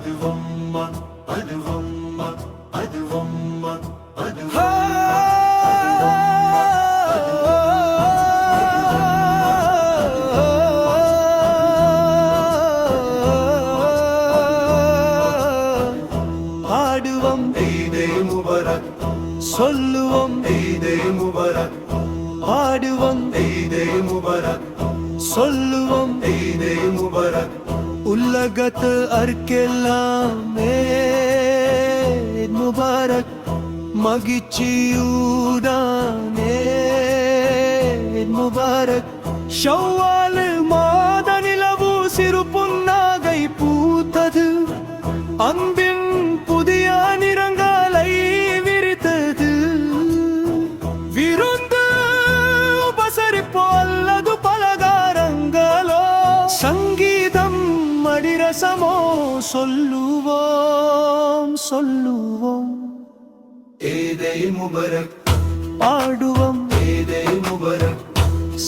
அதுவம்மா அதுவம்மா அதுவம்மா ஆடுவோம் ஈதே முபரக் சொல்லுவோம் ஈதே முபரக் ஆடுவோம் ஈதே முபரக் சொல்லுவோம் ஈதே முபரக் உலகத்து அர்க்கெல்லாம் ஈத் முபாரக் மகிழ்ச்சியுடனே ஈத் முபாரக் ஷவ்வால் மாத நிலவு சிறு புன்னாகை பூத்தது அன்பின் புதிய நிறங்களை விரித்தது விருந்து உபசரிப்போ அல்லது பலகாரங்களோ சங்கீதம் மடிரசமோ சொல்லுவோம் சொல்லுவோம் ஈதே முபரக் பாடுவோம் ஈதே முபரக்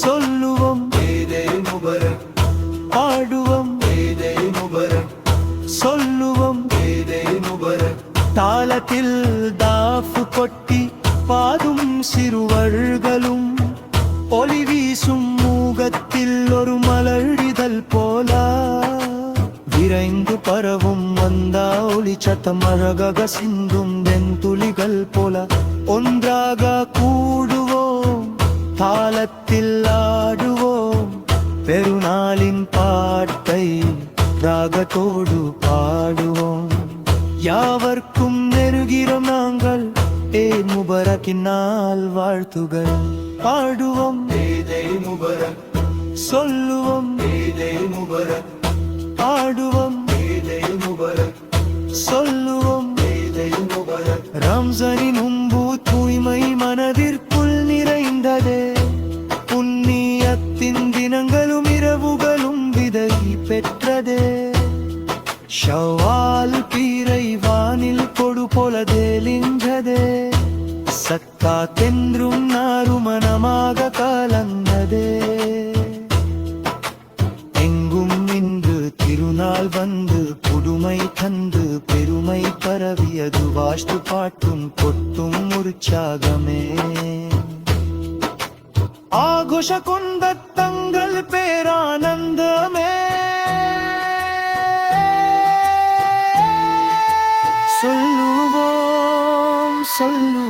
சொல்லுவோம் ஈதே முபரக் பாடுவோம் ஈதே முபரக் சொல்லுவோம் ஈதே முபரக் தாளத்தில் தாஃப் கொட்டி பாடும் சிறுவர்களும் ஒளி வீசும் மூகத்தில் ஒரு மலரிதழ் போல விரைந்து பரவும் வந்தா ஒளி சத்தம் அழகாக சிந்தும் வெண்துளிகள் போல ஒன்றாக கூடுவோம் தாளத்தில் ஆடுவோம் பெருநாளின் பாட்டை ராகத்தோடு பாடுவோம் யாவர்க்கும் நெருகிறோம் நாங்கள் ஈத் முபரக்கின் நாள் வாழ்த்துகள் பாடுவோம் ஈதே முபரக் சொல்லுவோம் ஈதே முபரக் பாடுவோம் ஈதே முபரக் சொல்லுவோம் ஈதே முபரக் ரம்ஜானின் உம்பு தூய்மை மனதிற்குள் நிறைந்ததே புண்ணியத்தின் தினங்களும் இரவுகளும் விதை பெற்றதே ஷவ்வால் பீரை வானில் கொடு போல தேலின்றதே சக்காத்தென்றும் நாருமணமாக கலந்ததே எங்கும் இன்று திருநாள் வந்து புதுமை தந்து பெருமை பரவியது வாஷ்டு பாட்டும் கொட்டும் உற்சாகமே ஆഘോഷ கொண்ட தங்கள் பேரானந்தமே சொல்லுவோம் சொல்லுவோம்